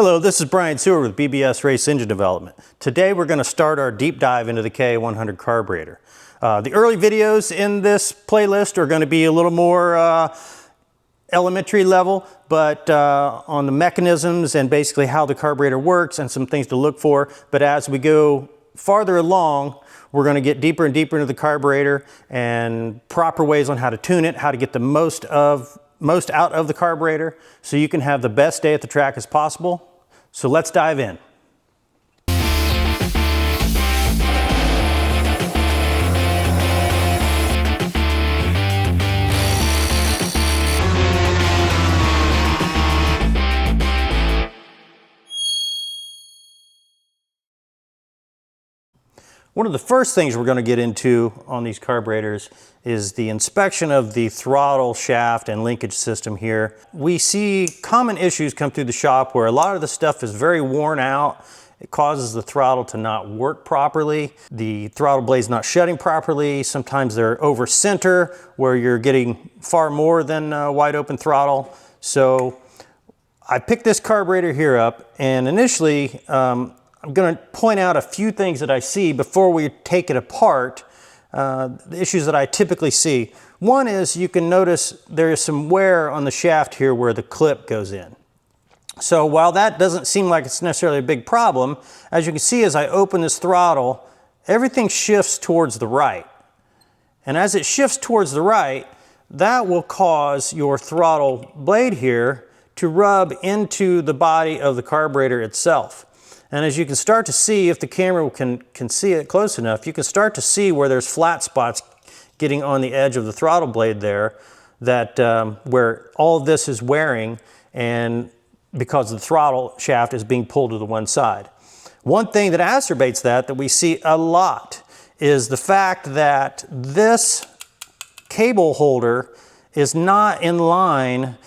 Hello, this is Brian Seward with BBS Race Engine Development. Today we're going to start our deep dive into the K100 carburetor. The early videos in this playlist are going to be a little more elementary level, but on the mechanisms and basically how the carburetor works and some things to look for. But as we go farther along, we're going to get deeper and deeper into the carburetor and proper ways on how to tune it, how to get the most out of the carburetor so you can have the best day at the track as possible. So let's dive in. One of the first things we're going to get into on these carburetors is the inspection of the throttle shaft and linkage system here. We see common issues come through the shop where a lot of the stuff is very worn out. It causes the throttle to not work properly. The throttle blade's not shutting properly. Sometimes they're over center where you're getting far more than wide open throttle. So I picked this carburetor here up, and initially I'm going to point out a few things that I see before we take it apart, the issues that I typically see. One is you can notice there is some wear on the shaft here where the clip goes in. So while that doesn't seem like it's necessarily a big problem, as you can see as I open this throttle, everything shifts towards the right. And as it shifts towards the right, that will cause your throttle blade here to rub into the body of the carburetor itself. And as you can start to see, if the camera can see it close enough, you can start to see where there's flat spots getting on the edge of the throttle blade there, that where all of this is wearing, and because the throttle shaft is being pulled to the one side. One thing that exacerbates that we see a lot is the fact that this cable holder is not in line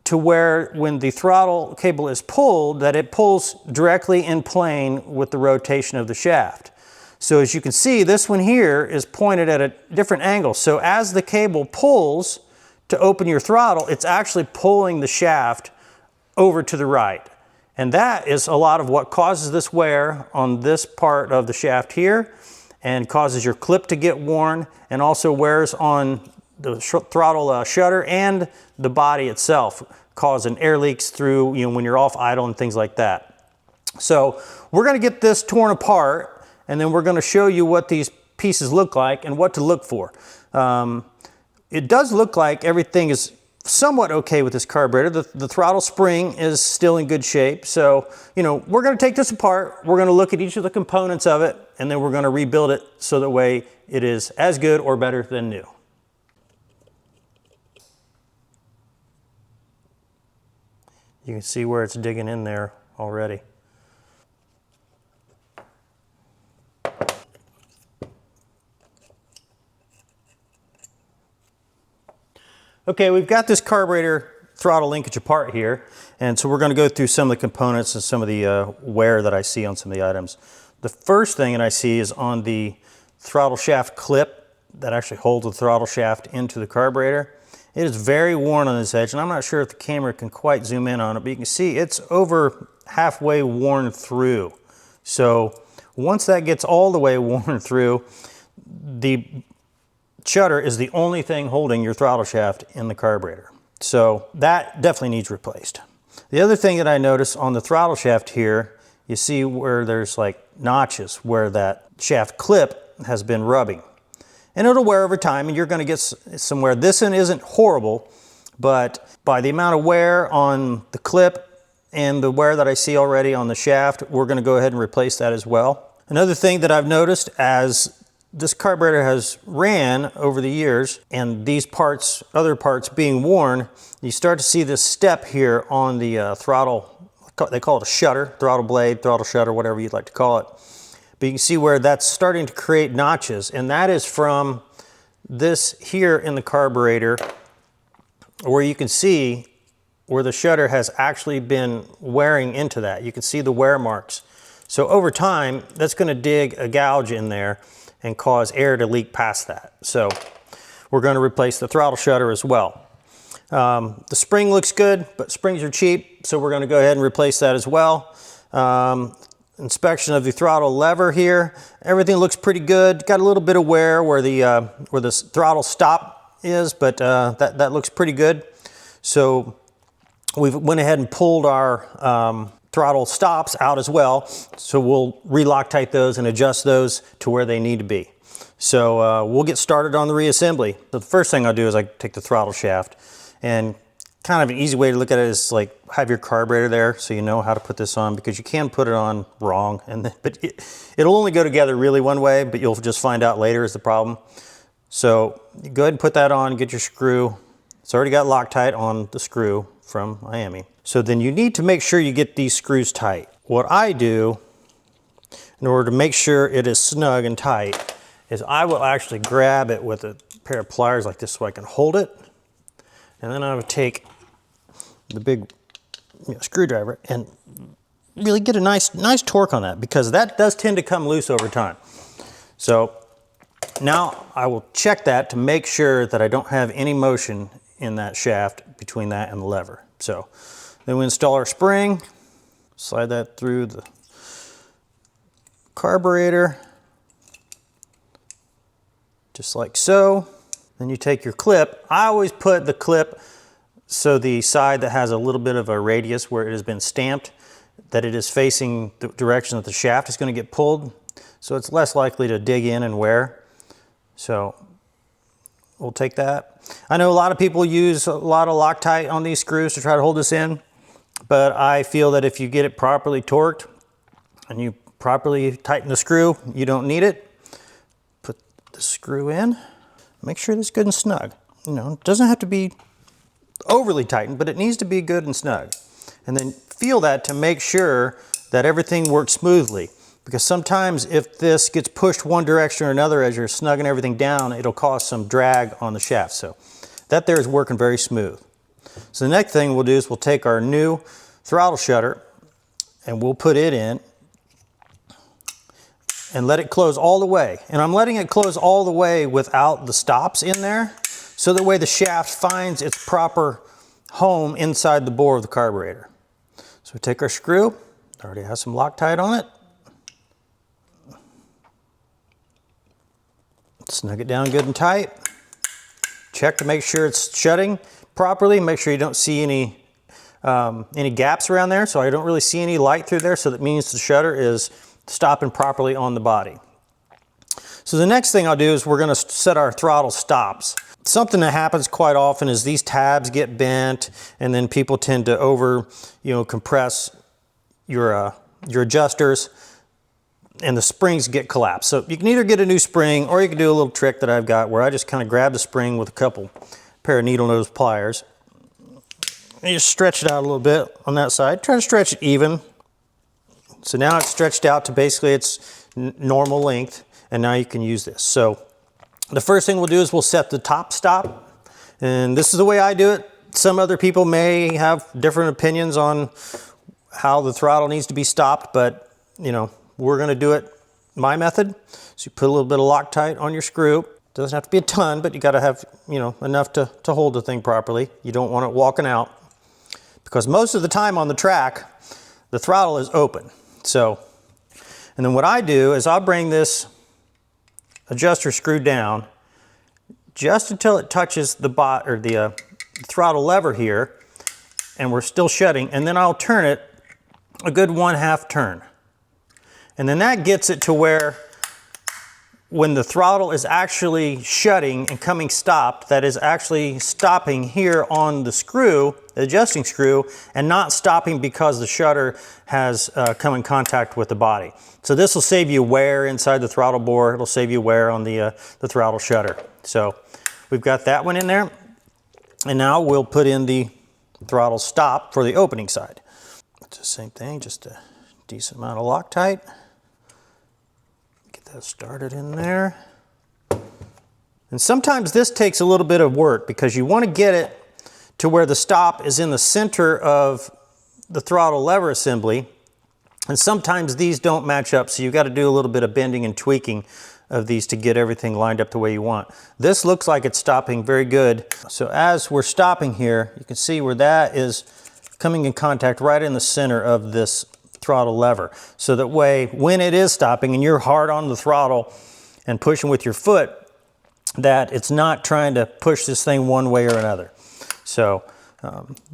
to where when the throttle cable is pulled, that it pulls directly in plane with the rotation of the shaft. So as you can see, this one here is pointed at a different angle. So as the cable pulls to open your throttle, it's actually pulling the shaft over to the right. And that is a lot of what causes this wear on this part of the shaft here, and causes your clip to get worn, and also wears on the throttle shutter and the body itself, causing air leaks through, when you're off idle and things like that. So we're going to get this torn apart, and then we're going to show you what these pieces look like and what to look for. It does look like everything is somewhat okay with this carburetor. The throttle spring is still in good shape. So, we're going to take this apart. We're going to look at each of the components of it, and then we're going to rebuild it so that way it is as good or better than new. You can see where it's digging in there already. Okay, we've got this carburetor throttle linkage apart here, and so we're going to go through some of the components and some of the wear that I see on some of the items. The first thing that I see is on the throttle shaft clip that actually holds the throttle shaft into the carburetor. It is very worn on this edge, and I'm not sure if the camera can quite zoom in on it, but you can see it's over halfway worn through. So once that gets all the way worn through, the shutter is the only thing holding your throttle shaft in the carburetor. So that definitely needs replaced. The other thing that I notice on the throttle shaft here, you see where there's like notches where that shaft clip has been rubbing. And it'll wear over time, and you're going to get some wear. This one isn't horrible, but by the amount of wear on the clip and the wear that I see already on the shaft, we're going to go ahead and replace that as well. Another thing that I've noticed as this carburetor has ran over the years, and these parts, other parts being worn, you start to see this step here on the throttle. They call it a shutter, throttle blade, throttle shutter, whatever you'd like to call it. But you can see where that's starting to create notches, and that is from this here in the carburetor, where you can see where the shutter has actually been wearing into that. You can see the wear marks. So over time, that's going to dig a gouge in there and cause air to leak past that. So we're going to replace the throttle shutter as well. The spring looks good, but springs are cheap, so we're going to go ahead and replace that as well. Inspection of the throttle lever here. Everything looks pretty good. Got a little bit of wear where the throttle stop is, but that looks pretty good. So we went ahead and pulled our throttle stops out as well. So we'll re-Loctite those and adjust those to where they need to be. So we'll get started on the reassembly. So the first thing I'll do is I take the throttle shaft, and kind of an easy way to look at it is like have your carburetor there so you know how to put this on, because you can put it on wrong, but it'll only go together really one way, but you'll just find out later is the problem. So you go ahead and put that on, get your screw. It's already got Loctite on the screw from Miami. So then you need to make sure you get these screws tight. What I do in order to make sure it is snug and tight is I will actually grab it with a pair of pliers like this so I can hold it. And then I would take the big screwdriver and really get a nice torque on that, because that does tend to come loose over time. So now I will check that to make sure that I don't have any motion in that shaft between that and the lever. So then we install our spring, slide that through the carburetor, just like so. Then you take your clip. I always put the clip so the side that has a little bit of a radius where it has been stamped, that it is facing the direction that the shaft is going to get pulled, so it's less likely to dig in and wear. So we'll take that. I know a lot of people use a lot of Loctite on these screws to try to hold this in, but I feel that if you get it properly torqued and you properly tighten the screw, you don't need it. Put the screw in. Make sure it's good and snug. You know, it doesn't have to be overly tightened, but it needs to be good and snug. And then feel that to make sure that everything works smoothly. Because sometimes if this gets pushed one direction or another as you're snugging everything down, it'll cause some drag on the shaft. So that there is working very smooth. So the next thing we'll do is we'll take our new throttle shutter and we'll put it in and let it close all the way. And I'm letting it close all the way without the stops in there, so that way the shaft finds its proper home inside the bore of the carburetor. So we take our screw, already has some Loctite on it. Snug it down good and tight. Check to make sure it's shutting properly. Make sure you don't see any gaps around there. So I don't really see any light through there, so that means the shutter is stopping properly on the body. So the next thing I'll do is we're going to set our throttle stops. Something that happens quite often is these tabs get bent, and then people tend to compress your adjusters, and the springs get collapsed. So you can either get a new spring, or you can do a little trick that I've got where I just kind of grab the spring with a couple pair of needle nose pliers. And you just stretch it out a little bit on that side. Try to stretch it even. So now it's stretched out to basically its normal length, and now you can use this. So the first thing we'll do is we'll set the top stop, and this is the way I do it. Some other people may have different opinions on how the throttle needs to be stopped, but we're going to do it my method. So you put a little bit of Loctite on your screw. Doesn't have to be a ton, but you got to have enough to hold the thing properly. You don't want it walking out, because most of the time on the track the throttle is open. So, and then what I do is I'll bring this adjuster screw down just until it touches the throttle lever here, and we're still shutting, and then I'll turn it a good 1/2 turn. And then that gets it to where when the throttle is actually shutting and coming stopped, that is actually stopping here on the screw, the adjusting screw, and not stopping because the shutter has come in contact with the body. So this will save you wear inside the throttle bore. It'll save you wear on the throttle shutter. So we've got that one in there. And now we'll put in the throttle stop for the opening side. It's the same thing, just a decent amount of Loctite. Get that started in there. And sometimes this takes a little bit of work, because you want to get it to where the stop is in the center of the throttle lever assembly, And sometimes these don't match up, so you've got to do a little bit of bending and tweaking of these to get everything lined up the way you want. This looks like it's stopping very good. So as we're stopping here, you can see where that is coming in contact right in the center of this throttle lever. So that way, when it is stopping and you're hard on the throttle and pushing with your foot, that it's not trying to push this thing one way or another. So,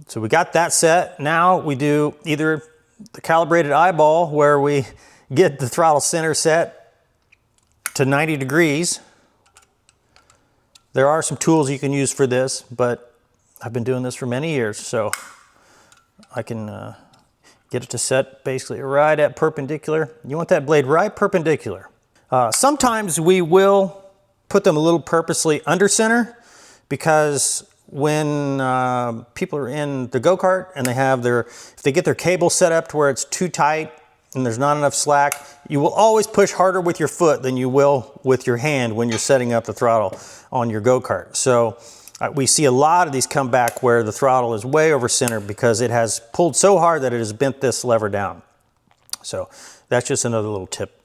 so we got that set. Now we do either the calibrated eyeball, where we get the throttle center set to 90 degrees. There are some tools you can use for this, but I've been doing this for many years, so I can get it to set basically right at perpendicular. You want that blade right perpendicular. Sometimes we will put them a little purposely under center, because when people are in the go-kart and they have if they get their cable set up to where it's too tight and there's not enough slack, you will always push harder with your foot than you will with your hand when you're setting up the throttle on your go-kart. So we see a lot of these come back where the throttle is way over center because it has pulled so hard that it has bent this lever down. So that's just another little tip.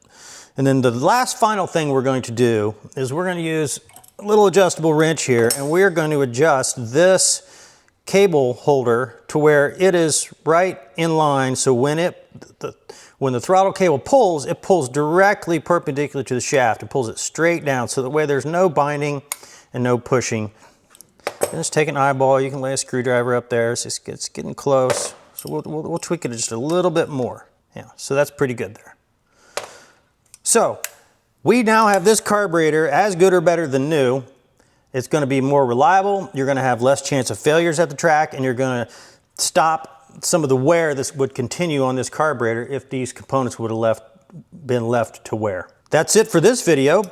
And then the last final thing we're going to do is we're going to use a little adjustable wrench here, and we're going to adjust this cable holder to where it is right in line. So when the throttle cable pulls, it pulls directly perpendicular to the shaft. It pulls it straight down, so that way there's no binding and no pushing. And just take an eyeball. You can lay a screwdriver up there. It's getting close. So we'll tweak it just a little bit more. Yeah, so that's pretty good there. So we now have this carburetor as good or better than new. It's going to be more reliable. You're going to have less chance of failures at the track, and you're going to stop some of the wear that would continue on this carburetor if these components would have been left to wear. That's it for this video.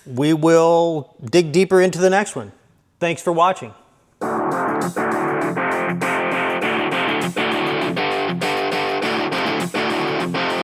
We will dig deeper into the next one. Thanks for watching.